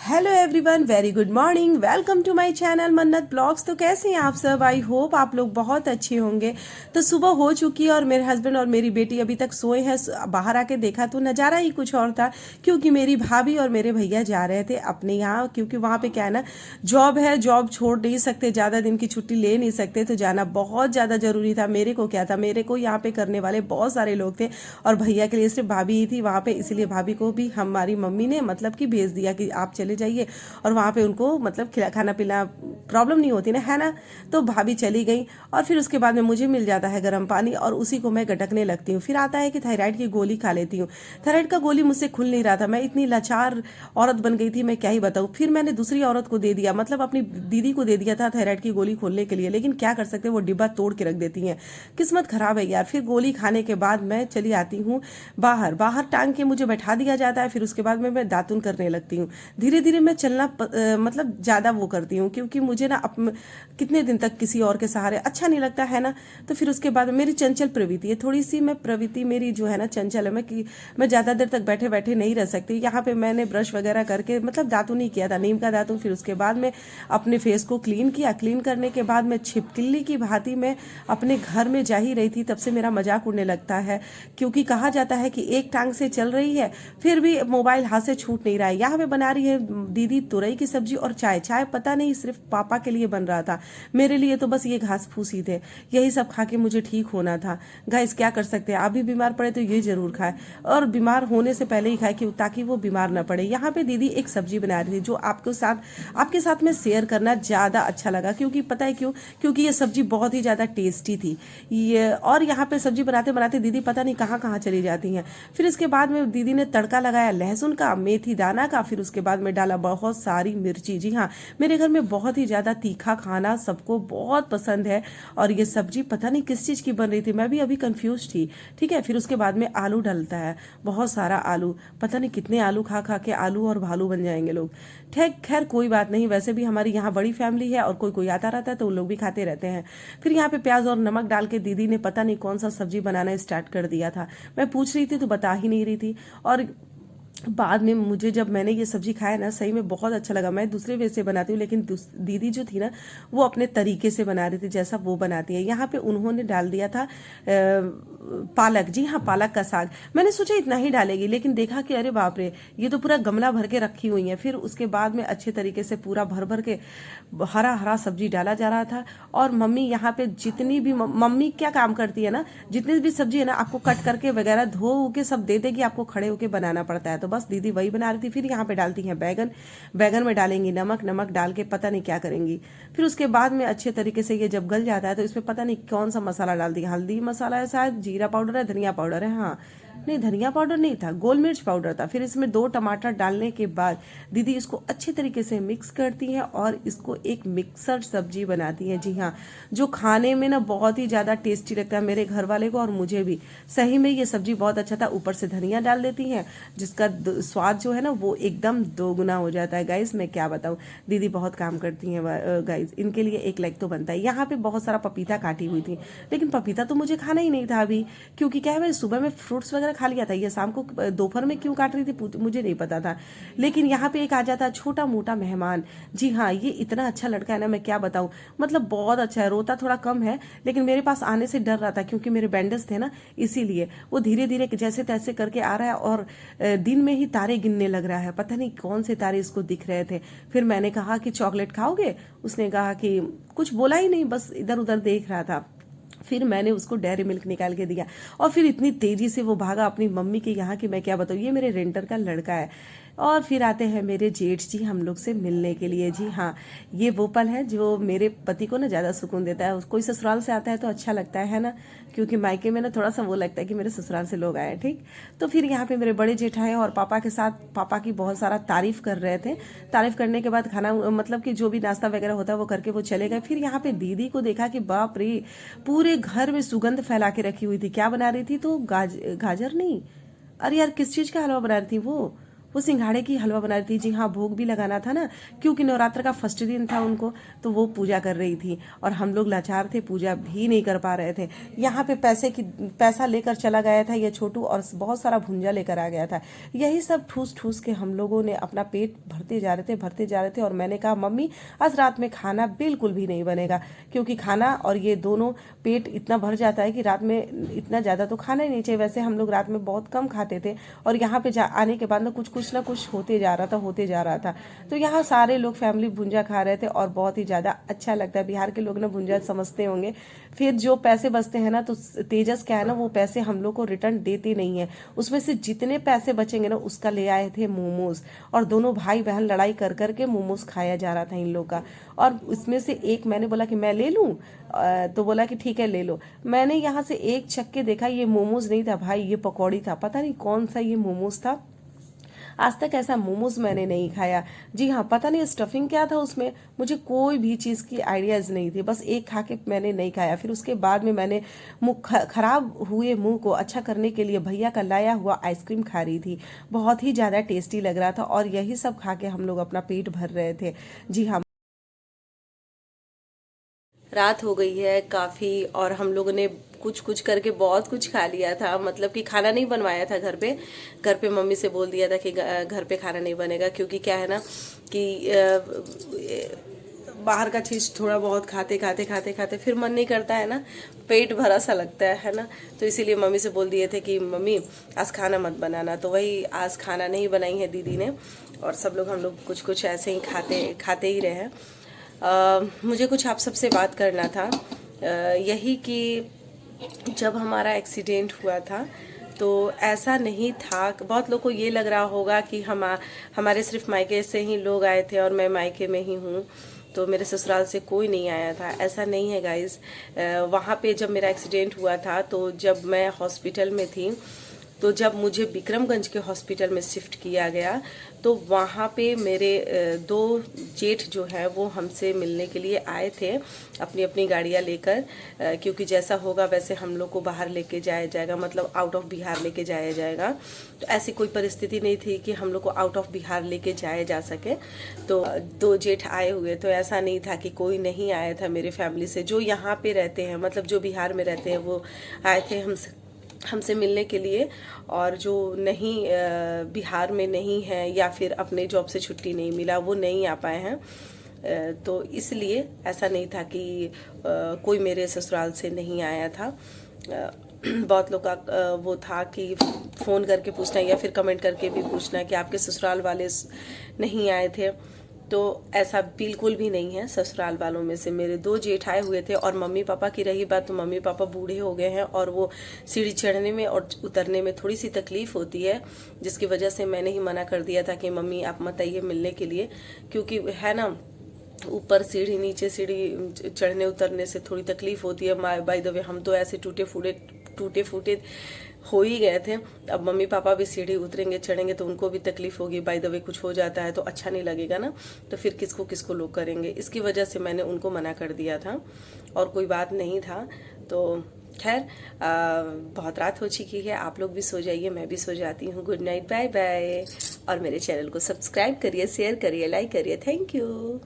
Hello everyone, very good morning. Welcome to my channel Mannat vlogs. तो कैसे हैं आप सब? आई होप आप लोग बहुत अच्छे होंगे। तो सुबह हो चुकी है और मेरे हस्बैंड और मेरी बेटी अभी तक सोए हैं। बाहर आके देखा तो नज़ारा ही कुछ और था, क्योंकि मेरी भाभी और मेरे भैया जा रहे थे अपने यहाँ, क्योंकि वहाँ पे क्या है ना, जॉब है, जॉब छोड़ नहीं सकते, ज़्यादा दिन की छुट्टी ले नहीं सकते, तो जाना बहुत ज़्यादा ज़रूरी था। मेरे को क्या था, मेरे को यहाँ पे करने वाले बहुत सारे लोग थे और भैया के लिए सिर्फ भाभी ही थी वहाँ पे, इसलिए भाभी को भी हमारी मम्मी ने मतलब कि भेज दिया कि आप चले जाइए और वहाँ पे उनको मतलब खाना पीना प्रॉब्लम नहीं होती ना, है ना। तो भाभी चली गई और फिर उसके बाद में मुझे मिल जाता है गर्म पानी और उसी को मैं गटकने लगती हूँ। फिर आता है कि थायराइड की गोली खा लेती हूँ। थायराइड का गोली मुझसे खुल नहीं रहा था, मैं इतनी लाचार औरत बन गई थी, मैं क्या ही बताऊँ। फिर मैंने दूसरी औरत को दे दिया, मतलब अपनी दीदी को दे दिया था थायराइड की गोली खोलने के लिए, लेकिन क्या कर सकते, वो डिब्बा तोड़ के रख देती हैं। किस्मत खराब है यार। फिर गोली खाने के बाद मैं चली आती हूँ बाहर, बाहर टांग के मुझे बैठा दिया जाता है। फिर उसके बाद में मैं दातुन करने लगती हूँ। धीरे धीरे मैं चलना मतलब ज़्यादा वो करती हूँ, क्योंकि मुझे ना कितने दिन तक किसी और के सहारे अच्छा नहीं लगता है ना। तो फिर उसके बाद मेरी चंचल प्रवृत्ति है थोड़ी सी, मैं प्रवृत्ति मेरी जो है ना चंचल है, मैं ज़्यादा देर तक बैठे बैठे नहीं रह सकती। यहाँ पे मैंने ब्रश वगैरह करके मतलब दातुन नहीं किया था, नीम का दातुन। फिर उसके बाद में अपने फेस को क्लीन किया। क्लीन करने के बाद मैं छिपकली की भांति मैं अपने घर में जा ही रही थी, तब से मेरा मजाक उड़ने लगता है, क्योंकि कहा जाता है कि एक टांग से चल रही है फिर भी मोबाइल हाथ से छूट नहीं रहा है। यहाँ पे बना रही है दीदी तुरई की सब्जी और चाय। चाय पता नहीं सिर्फ पापा के लिए बन रहा था, मेरे लिए तो बस ये घास फूस ही थे। यही सब खा के मुझे ठीक होना था। गाइस क्या कर सकते हैं, आप भी बीमार पड़े तो ये जरूर खाए, और बीमार होने से पहले ही खाए ताकि वो बीमार ना पड़े। यहाँ पे दीदी एक सब्जी बना रही थी जो आपके साथ में शेयर करना ज़्यादा अच्छा लगा, क्योंकि पता है क्यों, क्योंकि ये सब्जी बहुत ही ज़्यादा टेस्टी थी ये। और यहाँ पे सब्जी बनाते बनाते दीदी पता नहीं कहाँ कहाँ चली जाती हैं। फिर इसके बाद में दीदी ने तड़का लगाया लहसुन का, मेथी दाना का, फिर उसके बाद में डाला बहुत सारी मिर्ची। जी हाँ, मेरे घर में बहुत ही ज़्यादा तीखा खाना सबको बहुत पसंद है, और ये सब्जी पता नहीं किस चीज़ की बन रही थी, मैं भी अभी कंफ्यूज थी। ठीक है, फिर उसके बाद में आलू डलता है, बहुत सारा आलू, पता नहीं कितने आलू खा खा के आलू और भालू बन जाएंगे लोग। ठीक, खैर कोई बात नहीं, वैसे भी हमारी यहाँ बड़ी फैमिली है और कोई कोई आता रहता है तो उन लोग भी खाते रहते हैं। फिर यहाँ पे प्याज और नमक डाल के दीदी ने पता नहीं कौन सा सब्जी बनाना स्टार्ट कर दिया था। मैं पूछ रही थी तो बता ही नहीं रही थी, और बाद में मुझे जब मैंने ये सब्जी खाया ना, सही में बहुत अच्छा लगा। मैं दूसरे वे से बनाती हूँ, लेकिन दीदी जो थी ना, वो अपने तरीके से बना रही थी जैसा वो बनाती है। यहाँ पे उन्होंने डाल दिया था पालक। जी हाँ, पालक का साग। मैंने सोचा इतना ही डालेगी, लेकिन देखा कि अरे बाप रे, ये तो पूरा गमला भर के रखी हुई है। फिर उसके बाद में अच्छे तरीके से पूरा भर भर के हरा हरा सब्जी डाला जा रहा था। और मम्मी यहाँ पे जितनी भी मम्मी क्या काम करती है ना, जितनी भी सब्जी है ना, आपको कट करके वगैरह धो के सब दे देगी, आपको खड़े होके बनाना पड़ता है। तो बस दीदी वही बना रही थी। फिर यहाँ पे डालती हैं बैगन, बैगन में डालेंगी नमक, नमक डाल के पता नहीं क्या करेंगी। फिर उसके बाद में अच्छे तरीके से ये जब गल जाता है तो इसमें पता नहीं कौन सा मसाला डाल दिया, हल्दी मसाला है शायद, जीरा पाउडर है, धनिया पाउडर है, हाँ नहीं धनिया पाउडर नहीं था, गोल मिर्च पाउडर था। फिर इसमें 2 टमाटर डालने के बाद दीदी इसको अच्छे तरीके से मिक्स करती हैं और इसको एक मिक्सर सब्जी बनाती हैं। जी हाँ, जो खाने में ना बहुत ही ज़्यादा टेस्टी लगता है मेरे घर वाले को और मुझे भी। सही में ये सब्जी बहुत अच्छा था। ऊपर से धनिया डाल देती हैं, जिसका स्वाद जो है ना वो एकदम दोगुना हो जाता है। गाइस मैं क्या बताऊँ, दीदी बहुत काम करती हैं गाइस, इनके लिए एक लाइक तो बनता है। यहाँ पे बहुत सारा पपीता काटी हुई थी, लेकिन पपीता तो मुझे खाना ही नहीं था अभी, क्योंकि क्या है, मैं सुबह में फ्रूट्स वगैरह खा लिया था। ये शाम को दोपहर में क्यों काट रही थी मुझे नहीं पता था। लेकिन यहाँ पे एक आ जाता छोटा मोटा मेहमान। जी हाँ, ये इतना अच्छा लड़का है ना, मैं क्या बताऊँ, मतलब बहुत अच्छा है। रोता थोड़ा कम है, लेकिन मेरे पास आने से डर रहा था, क्योंकि मेरे बैंडेज थे ना, इसीलिए वो धीरे धीरे जैसे तैसे करके आ रहा है और दिन में ही तारे गिनने लग रहा है। पता नहीं कौन से तारे इसको दिख रहे थे। फिर मैंने कहा कि चॉकलेट खाओगे, उसने कहा कि कुछ बोला ही नहीं, बस इधर उधर देख रहा था। फिर मैंने उसको डेयरी मिल्क निकाल के दिया और फिर इतनी तेजी से वो भागा अपनी मम्मी के यहाँ की मैं क्या बताऊँ, ये मेरे रेंटर का लड़का है। और फिर आते हैं मेरे जेठ जी हम लोग से मिलने के लिए। जी हाँ, ये वो पल है जो मेरे पति को ना ज़्यादा सुकून देता है। कोई ससुराल से आता है तो अच्छा लगता है ना, क्योंकि मायके में ना थोड़ा सा वो लगता है कि मेरे ससुराल से लोग आए। ठीक, तो फिर यहाँ पे मेरे बड़े जेठ आए और पापा के साथ पापा की बहुत सारा तारीफ कर रहे थे। तारीफ करने के बाद खाना मतलब कि जो भी नाश्ता वगैरह होता है वो करके वो चले गए। फिर यहाँ पे दीदी को देखा कि बाप रे, पूरे घर में सुगंध फैला के रखी हुई थी। क्या बना रही थी, तो गाजर नहीं, अरे यार किस चीज़ का हलवा बना रही थी वो सिंघाड़े की हलवा बना रही थी। जी हाँ, भोग भी लगाना था ना, क्योंकि नवरात्र का फर्स्ट दिन था उनको, तो वो पूजा कर रही थी और हम लोग लाचार थे, पूजा भी नहीं कर पा रहे थे। यहाँ पे पैसा लेकर चला गया था ये छोटू और बहुत सारा भुंजा लेकर आ गया था। यही सब ठूस ठूस के हम लोगों ने अपना पेट भरते जा रहे थे और मैंने कहा मम्मी आज रात में खाना बिल्कुल भी नहीं बनेगा, क्योंकि खाना और ये दोनों पेट इतना भर जाता है कि रात में इतना ज़्यादा तो खाना ही नहीं चाहिए। वैसे हम लोग रात में बहुत कम खाते थे और यहाँ पे आने के बाद ना कुछ ना कुछ होते जा रहा था। तो यहाँ सारे लोग फैमिली भुंजा खा रहे थे और बहुत ही ज़्यादा अच्छा लगता है। बिहार के लोग ना भुंजा समझते होंगे। फिर जो पैसे बचते हैं ना, तो तेजस क्या है ना, वो पैसे हम लोग को रिटर्न देते नहीं है। उसमें से जितने पैसे बचेंगे ना, उसका ले आए थे मोमोज, और दोनों भाई बहन लड़ाई कर करके मोमोज खाया जा रहा था इन लोग का। और उसमें से एक मैंने बोला कि मैं ले लूं, तो बोला कि ठीक है ले लो। मैंने यहाँ से एक चक्के देखा, ये मोमोज नहीं था भाई, ये पकौड़ी था। पता नहीं कौन सा ये मोमोज था, आज तक ऐसा मोमोज मैंने नहीं खाया। जी हाँ, पता नहीं स्टफिंग क्या था उसमें, मुझे कोई भी चीज़ की आइडियाज़ नहीं थी। बस एक खा के मैंने नहीं खाया। फिर उसके बाद में मैंने खराब हुए मुंह को अच्छा करने के लिए भैया का लाया हुआ आइसक्रीम खा रही थी। बहुत ही ज़्यादा टेस्टी लग रहा था और यही सब खा के हम लोग अपना पेट भर रहे थे। जी हाँ, रात हो गई है काफ़ी और हम लोगों ने कुछ कुछ करके बहुत कुछ खा लिया था। मतलब कि खाना नहीं बनवाया था घर पे मम्मी से बोल दिया था कि घर पे खाना नहीं बनेगा, क्योंकि क्या है ना कि बाहर का चीज़ थोड़ा बहुत खाते फिर मन नहीं करता है ना, पेट भरा सा लगता है ना। तो इसीलिए मम्मी से बोल दिए थे कि मम्मी आज खाना मत बनाना। तो वही आज खाना नहीं बनाई है दीदी ने, और सब लोग हम लोग कुछ कुछ ऐसे ही खाते ही रहे हैं। मुझे कुछ आप सबसे बात करना था, यही कि जब हमारा एक्सीडेंट हुआ था तो ऐसा नहीं था। बहुत लोग को ये लग रहा होगा कि हमारे सिर्फ मायके से ही लोग आए थे और मैं मायके में ही हूँ, तो मेरे ससुराल से कोई नहीं आया था। ऐसा नहीं है गाइस। वहाँ पे जब मेरा एक्सीडेंट हुआ था, तो जब मैं हॉस्पिटल में थी, तो जब मुझे विक्रमगंज के हॉस्पिटल में शिफ्ट किया गया, तो वहाँ पे मेरे दो जेठ जो है वो हमसे मिलने के लिए आए थे अपनी अपनी गाड़ियाँ लेकर, क्योंकि जैसा होगा वैसे हम लोग को बाहर लेके जाया जाएगा, मतलब आउट ऑफ बिहार लेके जाया जाएगा। तो ऐसी कोई परिस्थिति नहीं थी कि हम लोग को आउट ऑफ बिहार लेके जाया जा सके। तो दो जेठ आए हुए, तो ऐसा नहीं था कि कोई नहीं आया था मेरे फैमिली से। जो यहाँ पे रहते हैं, मतलब जो बिहार में रहते हैं, वो आए थे हमसे मिलने के लिए। और जो नहीं बिहार में नहीं है या फिर अपने जॉब से छुट्टी नहीं मिला, वो नहीं आ पाए हैं। तो इसलिए ऐसा नहीं था कि कोई मेरे ससुराल से नहीं आया था। बहुत लोग का वो था कि फ़ोन करके पूछना या फिर कमेंट करके भी पूछना कि आपके ससुराल वाले नहीं आए थे। तो ऐसा बिल्कुल भी नहीं है। ससुराल वालों में से मेरे दो जेठ आए हुए थे। और मम्मी पापा की रही बात, तो मम्मी पापा बूढ़े हो गए हैं और वो सीढ़ी चढ़ने में और उतरने में थोड़ी सी तकलीफ होती है, जिसकी वजह से मैंने ही मना कर दिया था कि मम्मी आप मत आइए मिलने के लिए, क्योंकि है ना ऊपर सीढ़ी नीचे सीढ़ी चढ़ने उतरने से थोड़ी तकलीफ होती है। बाय द वे हम तो ऐसे टूटे फूटे हो ही गए थे। अब मम्मी पापा भी सीढ़ी उतरेंगे चढ़ेंगे तो उनको भी तकलीफ होगी। बाय द वे कुछ हो जाता है तो अच्छा नहीं लगेगा ना, तो फिर किसको लोग करेंगे। इसकी वजह से मैंने उनको मना कर दिया था और कोई बात नहीं था। तो खैर बहुत रात हो चुकी है, आप लोग भी सो जाइए, मैं भी सो जाती हूँ। Good night, bye bye. और मेरे चैनल को सब्सक्राइब करिए, शेयर करिए, लाइक करिए। Thank you.